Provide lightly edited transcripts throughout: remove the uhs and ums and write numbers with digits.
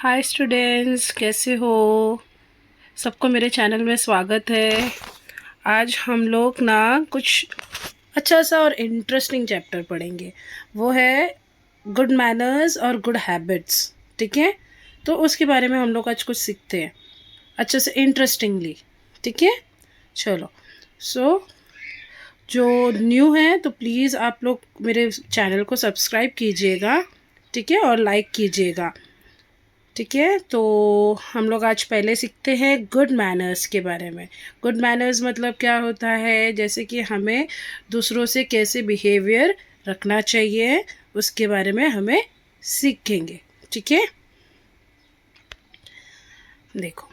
Hi students, कैसे हो? सबको मेरे चैनल में स्वागत है। आज हम लोग ना कुछ अच्छा सा और इंटरेस्टिंग चैप्टर पढ़ेंगे। वो है गुड मैनर्स और गुड हैबिट्स। ठीक है, तो उसके बारे में हम लोग आज कुछ सीखते हैं अच्छे से इंटरेस्टिंगली। ठीक है, चलो। सो जो न्यू है तो प्लीज़ आप लोग मेरे चैनल को सब्सक्राइब कीजिएगा। ठीक है, और लाइक कीजिएगा। ठीक है, तो हम लोग आज पहले सीखते हैं गुड मैनर्स के बारे में। गुड मैनर्स मतलब क्या होता है, जैसे कि हमें दूसरों से कैसे बिहेवियर रखना चाहिए, उसके बारे में हमें सीखेंगे। ठीक है, देखो,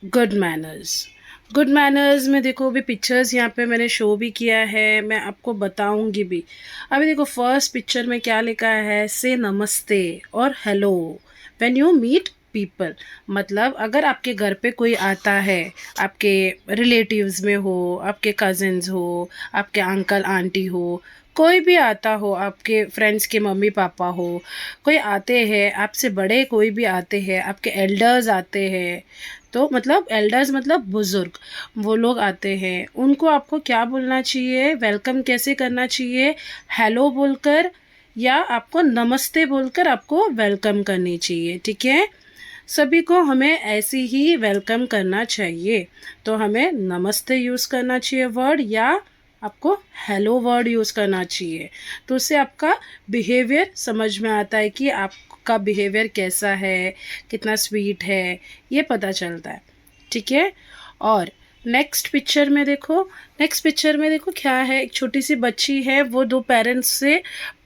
गुड मैनर्स। गुड मैनर्स में देखो, अभी पिक्चर्स यहाँ पे मैंने शो भी किया है, मैं आपको बताऊंगी भी। अभी देखो, फर्स्ट पिक्चर में क्या लिखा है, से नमस्ते और hello when you meet people. मतलब अगर आपके घर पे कोई आता है, आपके रिलेटिव्स में हो, आपके कज़िन्स हो, आपके अंकल आंटी हो, कोई भी आता हो, आपके फ्रेंड्स के मम्मी पापा हो, कोई आते हैं आपसे बड़े, कोई भी आते हैं, आपके एल्डर्स आते हैं, तो मतलब एल्डर्स मतलब बुज़ुर्ग, वो लोग आते हैं, उनको आपको क्या बोलना चाहिए, वेलकम कैसे करना चाहिए, हेलो बोलकर या आपको नमस्ते बोलकर आपको वेलकम करनी चाहिए। ठीक है, सभी को हमें ऐसे ही वेलकम करना चाहिए। तो हमें नमस्ते यूज़ करना चाहिए वर्ड, या आपको हेलो वर्ड यूज़ करना चाहिए। तो उससे आपका बिहेवियर समझ में आता है कि आपका बिहेवियर कैसा है, कितना स्वीट है, ये पता चलता है। ठीक है, और नेक्स्ट पिक्चर में देखो, नेक्स्ट पिक्चर में देखो क्या है, एक छोटी सी बच्ची है, वो दो पेरेंट्स से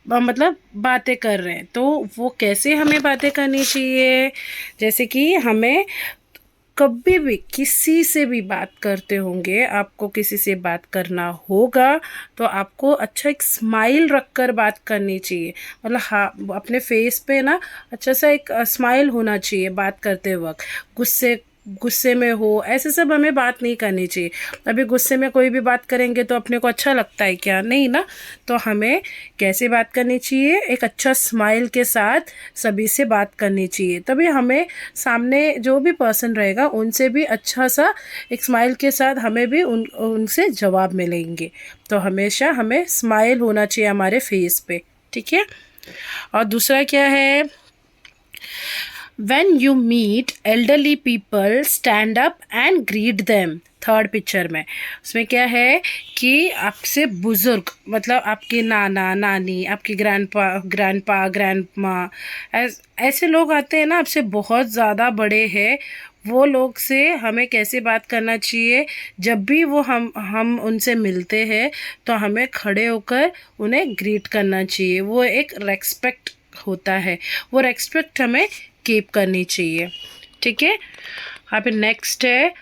मतलब बातें कर रहे हैं। तो वो कैसे हमें बातें करनी चाहिए, जैसे कि हमें कभी भी किसी से भी बात करते होंगे, आपको किसी से बात करना होगा तो आपको अच्छा एक स्माइल रखकर बात करनी चाहिए। मतलब हाँ, अपने फेस पे ना अच्छा सा एक स्माइल होना चाहिए बात करते वक्त। गुस्से गुस्से में हो ऐसे सब हमें बात नहीं करनी चाहिए। अभी गुस्से में कोई भी बात करेंगे तो अपने को अच्छा लगता है क्या? नहीं ना। तो हमें कैसे बात करनी चाहिए, एक अच्छा स्माइल के साथ सभी से बात करनी चाहिए, तभी हमें सामने जो भी पर्सन रहेगा उनसे भी अच्छा सा एक स्माइल के साथ हमें भी उनसे जवाब मिलेंगे। तो हमेशा हमें स्माइल होना चाहिए हमारे फेस पे। ठीक है, और दूसरा क्या है, When you meet elderly people, stand up and greet them। Third picture में उसमें क्या है कि आपसे बुज़ुर्ग मतलब आपके नाना नानी, आपके ग्रैंडपा, ऐसे लोग आते हैं ना, आपसे बहुत ज़्यादा बड़े हैं, वो लोग से हमें कैसे बात करना चाहिए। जब भी वो हम उनसे मिलते हैं तो हमें खड़े होकर उन्हें ग्रीट करना चाहिए। वो एक रेस्पेक्ट होता है, वो रेस्पेक्ट हमें कीप करनी चाहिए। ठीक है, यहाँ पे नेक्स्ट है,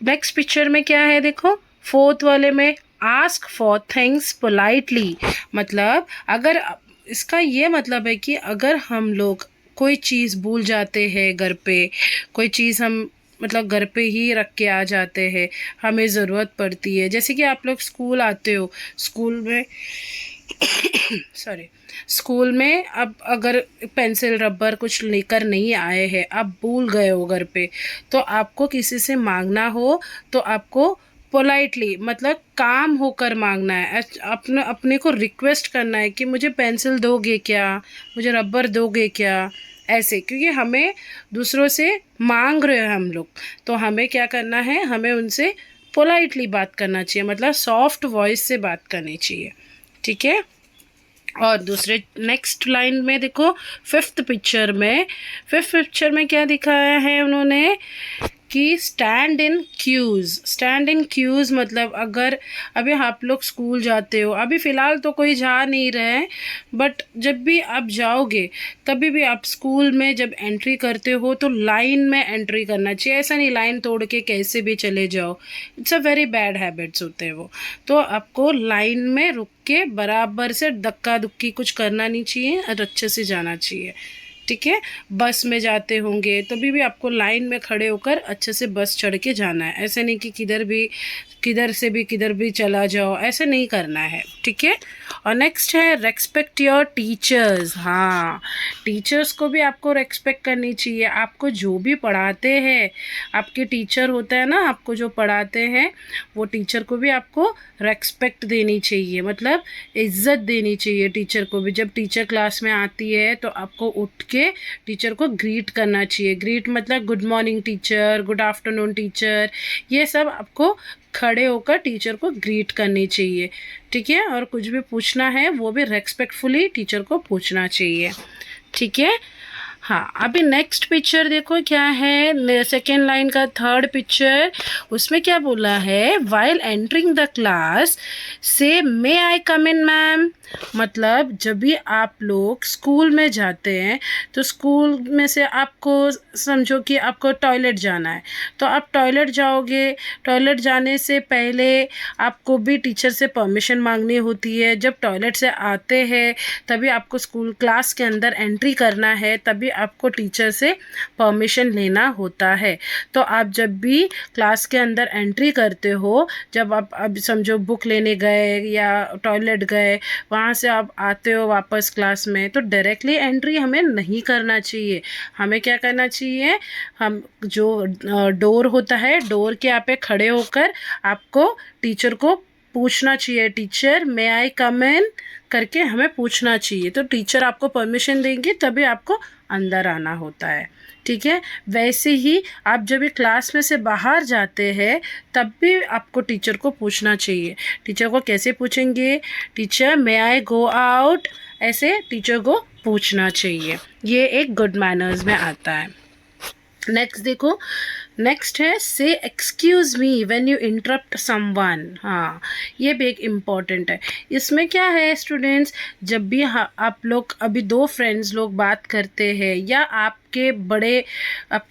नेक्स्ट पिक्चर में क्या है देखो, फोर्थ वाले में, आस्क फॉर थिंग्स पोलाइटली। मतलब अगर इसका ये मतलब है कि अगर हम लोग कोई चीज़ भूल जाते हैं घर पे, कोई चीज़ हम मतलब घर पे ही रख के आ जाते हैं, हमें ज़रूरत पड़ती है, जैसे कि आप लोग स्कूल आते हो, स्कूल में सॉरी, स्कूल में अब अगर पेंसिल रबर कुछ लेकर नहीं आए हैं, आप भूल गए हो घर पे, तो आपको किसी से मांगना हो तो आपको पोलाइटली मतलब काम होकर मांगना है। अपने अपने को रिक्वेस्ट करना है कि मुझे पेंसिल दोगे क्या, मुझे रबर दोगे क्या, ऐसे। क्योंकि हमें दूसरों से मांग रहे हैं हम लोग, तो हमें क्या करना है, हमें उनसे पोलाइटली बात करना चाहिए, मतलब सॉफ्ट वॉइस से बात करनी चाहिए। ठीक है, और दूसरे नेक्स्ट लाइन में देखो, फिफ्थ पिक्चर में क्या दिखाया है उन्होंने कि stand in queues. Stand in queues मतलब अगर अभी आप लोग स्कूल जाते हो, अभी फ़िलहाल तो कोई जा नहीं रहे हैं, बट जब भी आप जाओगे कभी भी आप स्कूल में जब एंट्री करते हो तो लाइन में एंट्री करना चाहिए। ऐसा नहीं लाइन तोड़ के कैसे भी चले जाओ, it's a very bad habits होते हैं वो। तो आपको लाइन में रुक के बराबर से धक्का धुक्की कुछ करना नहीं चाहिए और अच्छे से जाना चाहिए। ठीक है, बस में जाते होंगे तभी भी आपको लाइन में खड़े होकर अच्छे से बस चढ़ के जाना है, ऐसे नहीं कि किधर भी किधर भी चला जाओ, ऐसे नहीं करना है, ठीक है। और नेक्स्ट है रेस्पेक्ट योर टीचर्स। हाँ, टीचर्स को भी आपको रेस्पेक्ट करनी चाहिए। आपको जो भी पढ़ाते हैं, आपके टीचर होता है ना, आपको जो पढ़ाते हैं वो टीचर को भी आपको रेस्पेक्ट देनी चाहिए, मतलब इज्जत देनी चाहिए टीचर को भी। जब टीचर क्लास में आती है तो आपको उठ के टीचर को ग्रीट करना चाहिए। ग्रीट मतलब good morning teacher, good afternoon teacher, ये सब आपको खड़े होकर टीचर को ग्रीट करनी चाहिए, ठीक है। और कुछ भी पूछना है वो भी रेस्पेक्टफुली टीचर को पूछना चाहिए, ठीक है। हाँ, अभी नेक्स्ट पिक्चर देखो क्या है, सेकेंड लाइन का थर्ड पिक्चर। उसमें क्या बोला है, वाइल एंटरिंग द क्लास से मे आई कम इन मैम। मतलब जब भी आप लोग स्कूल में जाते हैं तो स्कूल में से आपको समझो कि आपको टॉयलेट जाना है, तो आप टॉयलेट जाओगे। टॉयलेट जाने से पहले आपको भी टीचर से परमिशन मांगनी होती है। जब टॉयलेट से आते हैं तभी आपको स्कूल क्लास के अंदर एंट्री करना है, तभी आपको टीचर से परमिशन लेना होता है। तो आप जब भी क्लास के अंदर एंट्री करते हो, जब आप अब समझो बुक लेने गए या टॉयलेट गए, वहाँ से आप आते हो वापस क्लास में, तो डायरेक्टली एंट्री हमें नहीं करना चाहिए। हमें क्या करना चाहिए, हम जो डोर होता है, डोर के यहाँ पे खड़े होकर आपको टीचर को पूछना चाहिए, टीचर मे आई कम इन करके हमें पूछना चाहिए। तो टीचर आपको परमिशन देंगे तभी आपको अंदर आना होता है, ठीक है। वैसे ही आप जब भी क्लास में से बाहर जाते हैं तब भी आपको टीचर को पूछना चाहिए। टीचर को कैसे पूछेंगे, टीचर मे आई गो आउट, ऐसे टीचर को पूछना चाहिए। ये एक गुड मैनर्स में आता है। नेक्स्ट देखो, नेक्स्ट है से excuse me when you interrupt someone. हाँ, ये भी एक इम्पॉर्टेंट है। इसमें क्या है स्टूडेंट्स, जब भी आप लोग अभी दो फ्रेंड्स लोग बात करते हैं या आपके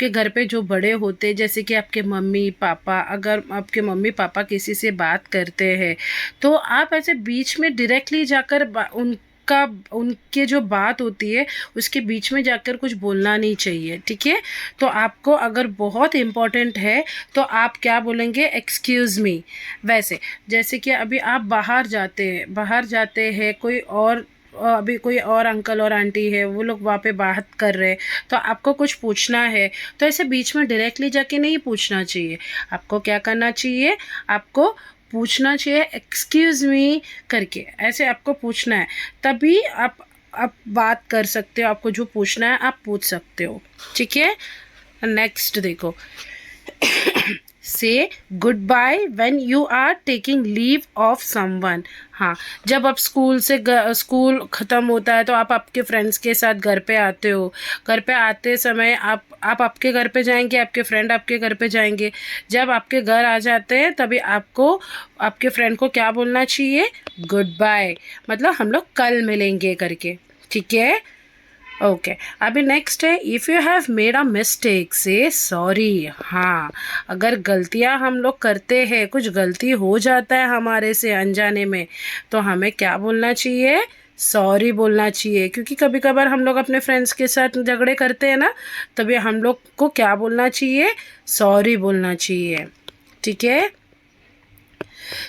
घर पे जो बड़े होते हैं, जैसे कि आपके मम्मी पापा, अगर आपके मम्मी पापा किसी से बात करते हैं तो आप ऐसे बीच में डायरेक्टली जाकर उनके जो बात होती है उसके बीच में जाकर कुछ बोलना नहीं चाहिए, ठीक है। तो आपको अगर बहुत इम्पोर्टेंट है तो आप क्या बोलेंगे, एक्सक्यूज़ मी। वैसे जैसे कि अभी आप बाहर जाते हैं अभी कोई और अंकल और आंटी है, वो लोग वहाँ पे बात कर रहे हैं, तो आपको कुछ पूछना है तो ऐसे बीच में डायरेक्टली जाके नहीं पूछना चाहिए। आपको क्या करना चाहिए, आपको पूछना चाहिए एक्सक्यूज़ मी करके, ऐसे आपको पूछना है, तभी आप बात कर सकते हो। आपको जो पूछना है आप पूछ सकते हो, ठीक है। नेक्स्ट देखो, say good bye when you are taking leave of someone. हाँ, जब आप स्कूल ख़त्म होता है तो आप आपके फ्रेंड्स के साथ घर पे आते हो। घर पे आते समय आप आपके घर पे जाएंगे, आपके फ्रेंड आपके घर पे जाएंगे। जब आपके घर आ जाते हैं तभी आपको आपके फ्रेंड को क्या बोलना चाहिए, गुड बाय, मतलब हम लोग कल मिलेंगे करके, ठीक है। ओके, अभी नेक्स्ट है, if you have made a mistake से सॉरी। हाँ, अगर गलतियाँ हम लोग करते हैं, कुछ गलती हो जाता है हमारे से अनजाने में, तो हमें क्या बोलना चाहिए, सॉरी बोलना चाहिए। क्योंकि कभी कभार हम लोग अपने फ्रेंड्स के साथ झगड़े करते हैं ना, तभी हम लोग को क्या बोलना चाहिए, सॉरी बोलना चाहिए, ठीक है।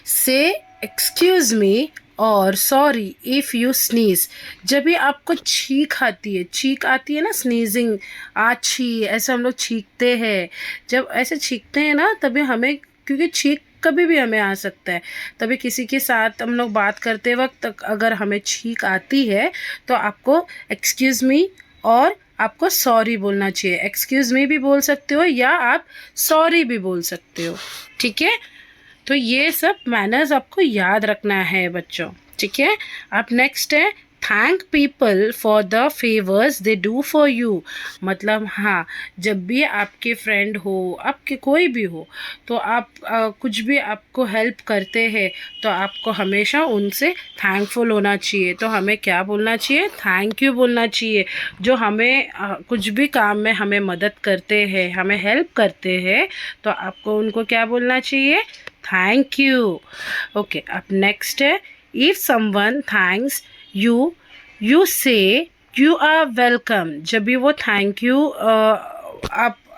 से एक्सक्यूज़ मी और सॉरी इफ़ यू स्नीज। जब भी आपको छींक आती है ना, स्नीजिंग, आछी, ऐसे हम लोग छींकते हैं। जब ऐसे छींकते हैं ना तभी हमें, क्योंकि छींक कभी भी हमें आ सकता है, तभी किसी के साथ हम लोग बात करते वक्त अगर हमें छींक आती है तो आपको एक्सक्यूज़ मी और आपको सॉरी बोलना चाहिए। एक्सक्यूज़ मी भी बोल सकते हो या आप सॉरी भी बोल सकते हो, ठीक है। तो ये सब मैनर्स आपको याद रखना है बच्चों, ठीक है। अब नेक्स्ट है, thank people for the favours they do for you. मतलब हाँ, जब भी आपके फ्रेंड हो, आपके कोई भी हो, तो आप कुछ भी आपको हेल्प करते हैं तो आपको हमेशा उनसे थैंकफुल होना चाहिए। तो हमें क्या बोलना चाहिए, थैंक यू बोलना चाहिए। जो हमें कुछ भी काम में हमें मदद करते हैं, हमें हेल्प करते हैं, तो आपको उनको क्या बोलना चाहिए, थैंक यू। ओके, अब नेक्स्ट है, इफ़ समवन थैंक्स यू से यू आर वेलकम। जब भी वो थैंक यू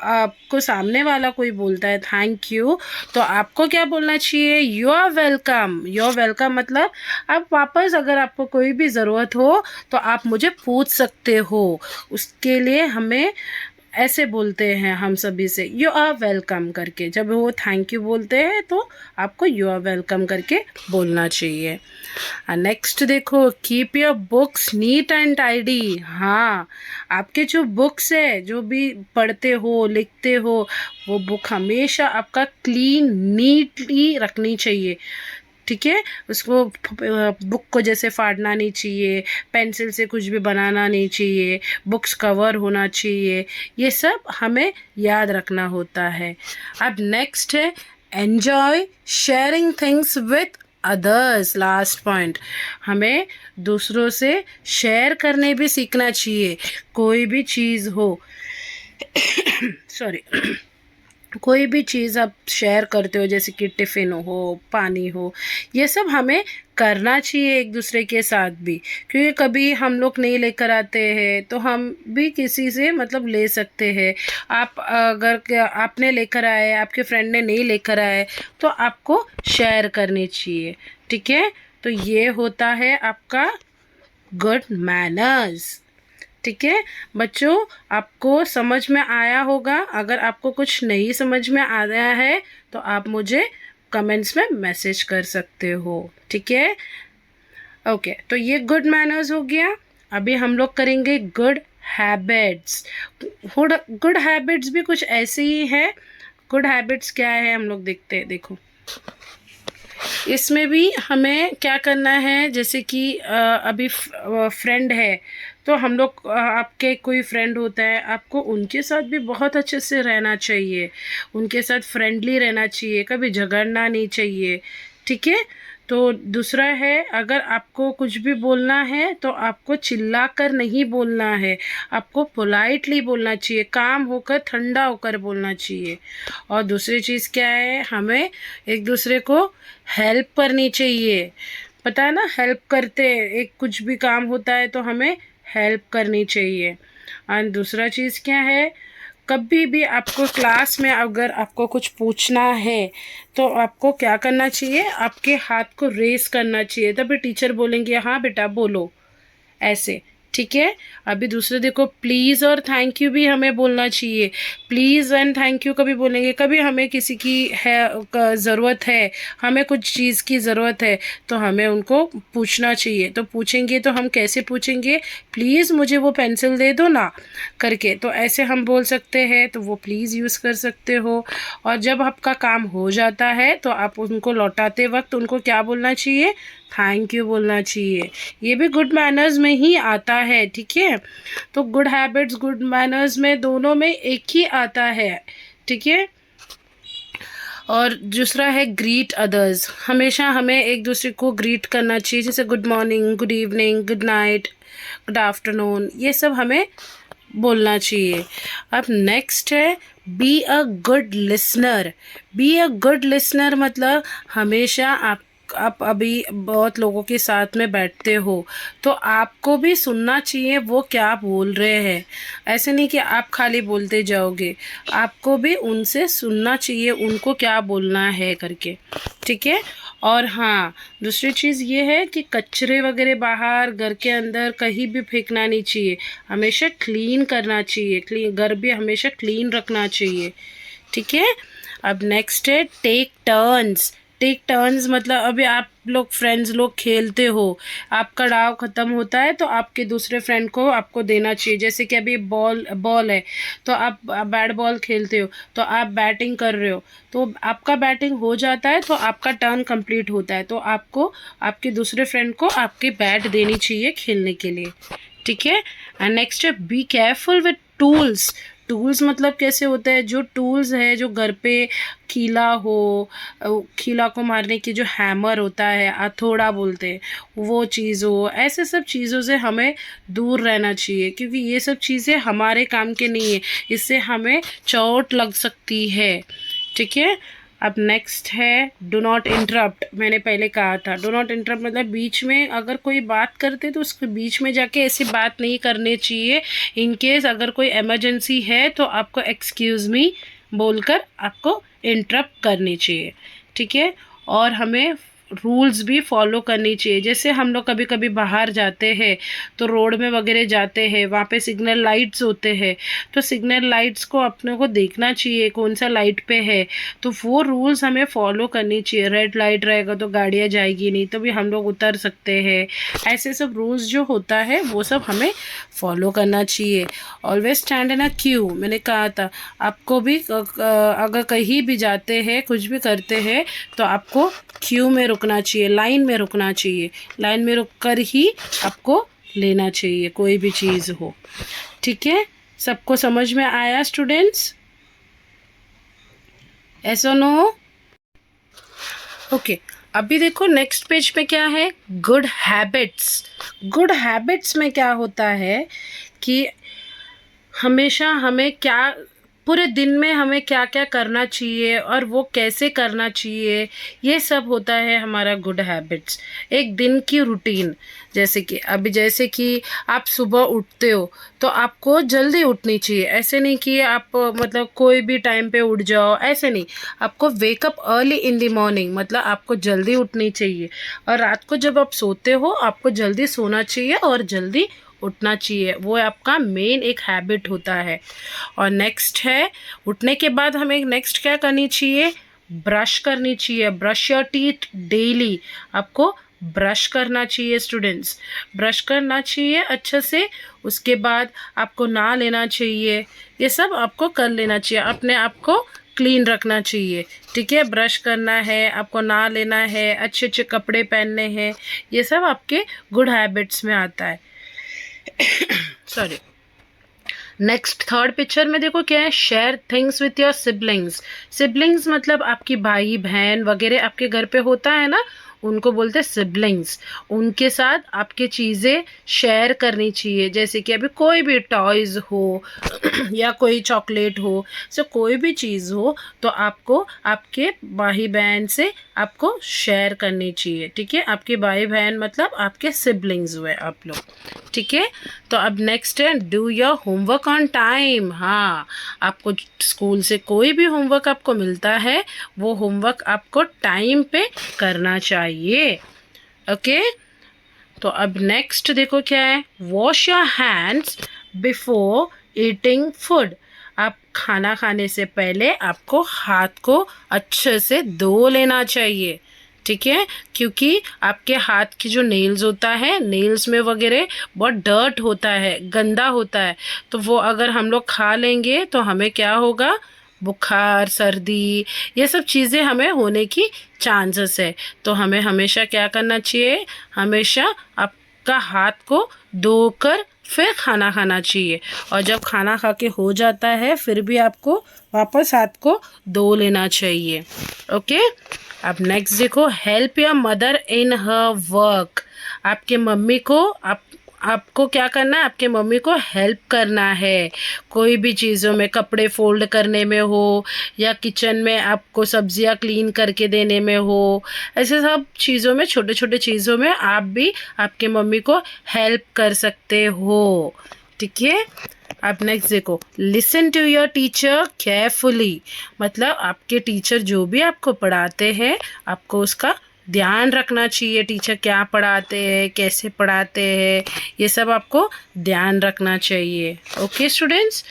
आपको सामने वाला कोई बोलता है थैंक यू, तो आपको क्या बोलना चाहिए? You are welcome. You are welcome मतलब आप वापस अगर आपको कोई भी ज़रूरत हो तो आप मुझे पूछ सकते हो। उसके लिए हमें ऐसे बोलते हैं हम सभी से यू आर वेलकम करके। जब वो थैंक यू बोलते हैं तो आपको यू आर वेलकम करके बोलना चाहिए। नेक्स्ट देखो, keep your books neat and tidy. हाँ, आपके जो बुक्स है, जो भी पढ़ते हो लिखते हो, वो बुक हमेशा आपका क्लीन नीटली रखनी चाहिए। ठीक है, उसको बुक को जैसे फाड़ना नहीं चाहिए, पेंसिल से कुछ भी बनाना नहीं चाहिए, बुक्स कवर होना चाहिए, ये सब हमें याद रखना होता है। अब नेक्स्ट है enjoy sharing things with others. Last point, हमें दूसरों से शेयर करने भी सीखना चाहिए। कोई भी चीज़ हो सॉरी कोई भी चीज़ आप शेयर करते हो, जैसे कि टिफ़िन हो, पानी हो, ये सब हमें करना चाहिए एक दूसरे के साथ भी, क्योंकि कभी हम लोग नहीं लेकर आते हैं तो हम भी किसी से मतलब ले सकते हैं। आप अगर आपने लेकर आए, आपके फ्रेंड ने नहीं लेकर आए, तो आपको शेयर करनी चाहिए। ठीक है, तो ये होता है आपका गुड मैनर्स। ठीक है बच्चों, आपको समझ में आया होगा। अगर आपको कुछ नहीं समझ में आया है तो आप मुझे कमेंट्स में मैसेज कर सकते हो। ठीक है, ओके, तो ये गुड मैनर्स हो गया। अभी हम लोग करेंगे गुड हैबिट्स। गुड हैबिट्स भी कुछ ऐसे ही है। गुड हैबिट्स क्या है हम लोग देखते हैं। देखो, इसमें भी हमें क्या करना है, जैसे कि अभी फ्रेंड है तो हम लोग आपके कोई फ्रेंड होता है, आपको उनके साथ भी बहुत अच्छे से रहना चाहिए, उनके साथ फ्रेंडली रहना चाहिए, कभी झगड़ना नहीं चाहिए। ठीक है, तो दूसरा है, अगर आपको कुछ भी बोलना है तो आपको चिल्लाकर नहीं बोलना है, आपको पोलाइटली बोलना चाहिए, काम होकर ठंडा होकर बोलना चाहिए। और दूसरी चीज़ क्या है, हमें एक दूसरे को हेल्प करनी चाहिए। पता है ना, हेल्प करते एक कुछ भी काम होता है तो हमें हेल्प करनी चाहिए। और दूसरा चीज़ क्या है, कभी भी आपको क्लास में अगर आपको कुछ पूछना है तो आपको क्या करना चाहिए, आपके हाथ को रेस करना चाहिए, तभी टीचर बोलेंगे हाँ बेटा बोलो, ऐसे। ठीक है, अभी दूसरे देखो, प्लीज़ और थैंक यू भी हमें बोलना चाहिए। प्लीज़ एंड थैंक यू कभी बोलेंगे, कभी हमें किसी की है ज़रूरत है, हमें कुछ चीज़ की ज़रूरत है तो हमें उनको पूछना चाहिए। तो पूछेंगे तो हम कैसे पूछेंगे, प्लीज़ मुझे वो पेंसिल दे दो ना करके, तो ऐसे हम बोल सकते हैं, तो वो प्लीज़ यूज़ कर सकते हो। और जब आपका काम हो जाता है तो आप उनको लौटाते वक्त उनको क्या बोलना चाहिए, थैंक यू बोलना चाहिए। ये भी गुड मैनर्स में ही आता है। ठीक है, तो गुड हैबिट्स गुड मैनर्स में दोनों में एक ही आता है। ठीक है, और दूसरा है ग्रीट अदर्स। हमेशा हमें एक दूसरे को ग्रीट करना चाहिए, जैसे good morning, good evening, good night, good afternoon, ये सब हमें बोलना चाहिए। अब नेक्स्ट है be a good listener. Be a good listener मतलब हमेशा आप अभी बहुत लोगों के साथ में बैठते हो तो आपको भी सुनना चाहिए वो क्या बोल रहे हैं। ऐसे नहीं कि आप खाली बोलते जाओगे, आपको भी उनसे सुनना चाहिए उनको क्या बोलना है करके। ठीक है, और हाँ, दूसरी चीज़ ये है कि कचरे वगैरह बाहर घर के अंदर कहीं भी फेंकना नहीं चाहिए, हमेशा क्लीन करना चाहिए, क्लीन घर भी हमेशा क्लीन रखना चाहिए। ठीक है, अब नेक्स्ट है टेक टर्न्स। टेक टर्न्स मतलब अभी आप लोग फ्रेंड्स लोग खेलते हो, आपका डाव ख़त्म होता है तो आपके दूसरे फ्रेंड को आपको देना चाहिए। जैसे कि अभी बॉल है तो आप बैट बॉल खेलते हो, तो आप बैटिंग कर रहे हो, तो आपका बैटिंग हो जाता है तो आपका टर्न कंप्लीट होता है, तो आपको आपके दूसरे फ्रेंड को आपकी बैट देनी चाहिए खेलने के लिए। ठीक है, एंड नेक्स्ट है be careful with tools. Tools मतलब कैसे होता है, जो टूल्स है जो घर पे खीला हो, खीला को मारने की जो हैमर होता है, हथौड़ा बोलते हैं, वो चीज़ हो, ऐसे सब चीज़ों से हमें दूर रहना चाहिए, क्योंकि ये सब चीज़ें हमारे काम के नहीं है, इससे हमें चोट लग सकती है। ठीक है, अब नेक्स्ट है डू नॉट इंटरप्ट। मैंने पहले कहा था डू नॉट इंटरप्ट मतलब बीच में अगर कोई बात करते तो उसके बीच में जाके ऐसी बात नहीं करनी चाहिए। इन केस अगर कोई इमरजेंसी है तो आपको एक्सक्यूज़ मी बोलकर आपको इंटरप्ट करनी चाहिए, ठीक है। और हमें रूल्स भी फॉलो करनी चाहिए। जैसे हम लोग कभी कभी बाहर जाते हैं तो रोड में वगैरह जाते हैं, वहाँ पे सिग्नल लाइट्स होते हैं, तो सिग्नल लाइट्स को अपने को देखना चाहिए कौन सा लाइट पे है, तो वो रूल्स हमें फॉलो करनी चाहिए। रेड लाइट रहेगा तो गाड़ियाँ जाएगी नहीं, तो भी हम लोग उतर सकते हैं। ऐसे सब रूल्स जो होता है वो सब हमें फॉलो करना चाहिए। Always stand in a Q, मैंने कहा था आपको भी अगर कहीं भी जाते हैं कुछ भी करते हैं तो आपको क्यू में रुकना चाहिए, लाइन में रुकना चाहिए। लाइन में रुक कर ही आपको लेना चाहिए कोई भी चीज़ हो, ठीक है। सबको समझ में आया स्टूडेंट्स? ऐसा नो? ओके, अभी देखो नेक्स्ट पेज पे क्या है, गुड हैबिट्स। गुड हैबिट्स में क्या होता है कि हमेशा हमें क्या पूरे दिन में हमें क्या क्या करना चाहिए और वो कैसे करना चाहिए, ये सब होता है हमारा गुड हैबिट्स। एक दिन की रूटीन, जैसे कि आप सुबह उठते हो तो आपको जल्दी उठनी चाहिए। ऐसे नहीं कि आप मतलब कोई भी टाइम पे उठ जाओ, ऐसे नहीं। आपको wake up early in the morning, मतलब आपको जल्दी उठनी चाहिए। और रात को जब आप सोते हो आपको जल्दी सोना चाहिए और जल्दी उठना चाहिए। वो आपका मेन एक हैबिट होता है। और नेक्स्ट है, उठने के बाद हमें नेक्स्ट क्या करनी चाहिए, ब्रश करनी चाहिए। ब्रश योर टीथ डेली, आपको ब्रश करना चाहिए स्टूडेंट्स, ब्रश करना चाहिए अच्छे से। उसके बाद आपको नहा लेना चाहिए, ये सब आपको कर लेना चाहिए, अपने आप को क्लीन रखना चाहिए, ठीक है। ब्रश करना है, आपको नहा लेना है, अच्छे अच्छे कपड़े पहनने हैं, ये सब आपके गुड हैबिट्स में आता है। सॉरी। नेक्स्ट थर्ड पिक्चर में देखो क्या है, share things with your siblings. Siblings मतलब आपकी भाई बहन वगैरह आपके घर पे होता है ना, उनको बोलते हैं सिबलिंग्स। उनके साथ आपके चीज़ें शेयर करनी चाहिए। जैसे कि अभी कोई भी टॉयज़ हो या कोई चॉकलेट हो, सो कोई भी चीज़ हो तो आपको आपके भाई बहन से आपको शेयर करनी चाहिए, ठीक है। आपके भाई बहन मतलब आपके सिबलिंग्स हुए आप लोग, ठीक है। तो अब नेक्स्ट है do your homework on time. हाँ, आपको स्कूल से कोई भी होमवर्क आपको मिलता है वो होमवर्क आपको टाइम पे करना चाहिए, ओके। तो अब नेक्स्ट देखो क्या है, wash your hands before eating food. आप खाना खाने से पहले आपको हाथ को अच्छे से धो लेना चाहिए, ठीक है। क्योंकि आपके हाथ की जो नेल्स होता है, नेल्स में वगैरह बहुत डर्ट होता है, गंदा होता है, तो वो अगर हम लोग खा लेंगे तो हमें क्या होगा, बुखार, सर्दी, ये सब चीज़ें हमें होने की चांसेस है। तो हमें हमेशा क्या करना चाहिए, हमेशा आपका हाथ को धोकर फिर खाना खाना चाहिए। और जब खाना खा के हो जाता है फिर भी आपको वापस हाथ को धो लेना चाहिए, ओके। अब नेक्स्ट देखो, help your mother in her work. आपके मम्मी को आपको क्या करना है, आपके मम्मी को हेल्प करना है कोई भी चीज़ों में, कपड़े फोल्ड करने में हो या किचन में आपको सब्जियां क्लीन करके देने में हो, ऐसे सब चीज़ों में, छोटे छोटे चीज़ों में आप भी आपके मम्मी को हेल्प कर सकते हो, ठीक है। अब नेक्स्ट देखो, listen to your teacher carefully. मतलब आपके टीचर जो भी आपको पढ़ाते हैं आपको उसका ध्यान रखना चाहिए। टीचर क्या पढ़ाते हैं, कैसे पढ़ाते हैं, ये सब आपको ध्यान रखना चाहिए, ओके स्टूडेंट्स।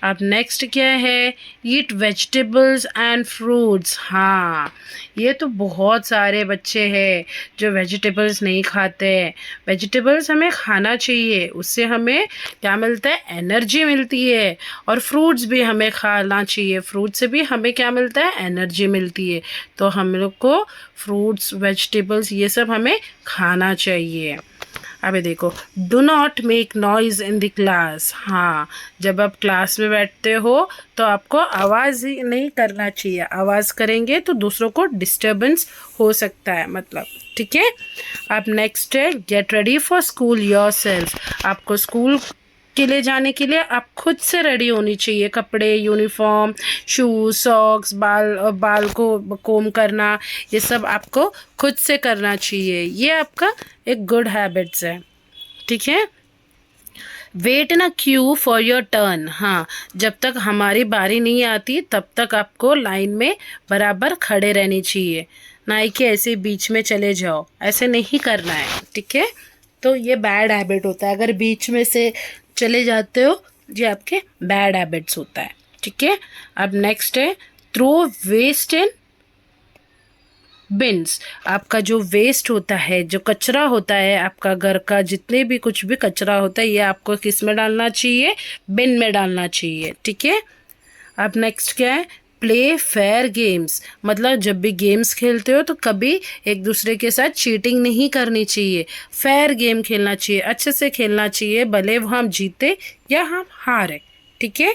अब नेक्स्ट क्या है, ईट वेजिटेबल्स एंड फ्रूट्स। हाँ, ये तो बहुत सारे बच्चे हैं जो वेजिटेबल्स नहीं खाते हैं। वेजिटेबल्स हमें खाना चाहिए, उससे हमें क्या मिलता है, एनर्जी मिलती है। और फ्रूट्स भी हमें खाना चाहिए, फ्रूट से भी हमें क्या मिलता है, एनर्जी मिलती है। तो हम लोग को फ्रूट्स, वेजिटेबल्स ये सब हमें खाना चाहिए। अबे देखो, do not make noise in the class. हाँ, जब आप क्लास में बैठते हो तो आपको आवाज़ ही नहीं करना चाहिए। आवाज़ करेंगे तो दूसरों को डिस्टर्बेंस हो सकता है, मतलब, ठीक है। अब नेक्स्ट है, get ready for school yourself. आपको स्कूल के लिए जाने के लिए आप खुद से रेडी होनी चाहिए। कपड़े, यूनिफॉर्म, शूज, सॉक्स, बाल को कोम करना, ये सब आपको खुद से करना चाहिए। ये आपका एक गुड हैबिट्स है, ठीक है। वेट ना क्यू फॉर योर टर्न, हाँ, जब तक हमारी बारी नहीं आती तब तक आपको लाइन में बराबर खड़े रहनी चाहिए, ना ही कि ऐसे बीच में चले जाओ, ऐसे नहीं करना है, ठीक है। तो ये बैड हैबिट होता है, अगर बीच में से चले जाते हो ये आपके बैड हैबिट्स होता है, ठीक है। अब नेक्स्ट है थ्रो वेस्ट इन बिन्स। आपका जो वेस्ट होता है, जो कचरा होता है आपका घर का, जितने भी कुछ भी कचरा होता है, ये आपको किस में डालना चाहिए? बिन में डालना चाहिए, ठीक है। अब नेक्स्ट क्या है? प्ले फेयर गेम्स, मतलब जब भी गेम्स खेलते हो तो कभी एक दूसरे के साथ चीटिंग नहीं करनी चाहिए। फेयर गेम खेलना चाहिए, अच्छे से खेलना चाहिए, भले वो हम जीते या हम हारे, ठीक है।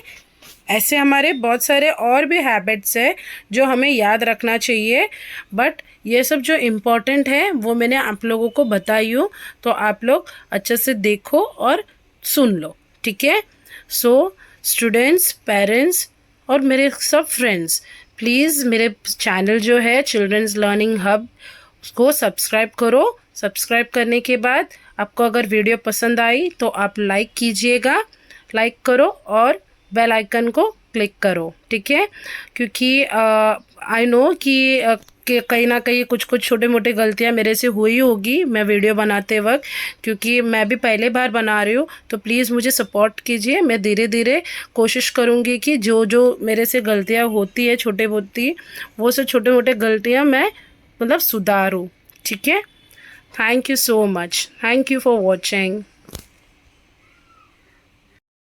ऐसे हमारे बहुत सारे और भी हैबिट्स है जो हमें याद रखना चाहिए, बट ये सब जो इम्पोर्टेंट है वो मैंने आप लोगों को बताई हूँ, तो आप लोग अच्छे से देखो और सुन लो, ठीक है। सो स्टूडेंट्स, पेरेंट्स और मेरे सब फ्रेंड्स, प्लीज़ मेरे चैनल जो है चिल्ड्रंस लर्निंग हब, उसको सब्सक्राइब करो। सब्सक्राइब करने के बाद आपको अगर वीडियो पसंद आई तो आप लाइक कीजिएगा, लाइक करो और बेल आइकन को क्लिक करो, ठीक है। क्योंकि आई नो कि कहीं ना कहीं कुछ छोटे मोटे गलतियां मेरे से हुई होगी मैं वीडियो बनाते वक्त, क्योंकि मैं भी पहले बार बना रही हूँ, तो प्लीज़ मुझे सपोर्ट कीजिए। मैं धीरे धीरे कोशिश करूँगी कि जो जो मेरे से गलतियाँ होती है छोटे मोटी, वो सब छोटे मोटे गलतियाँ मैं मतलब सुधारूँ, ठीक है। Thank you so much, thank you for watching.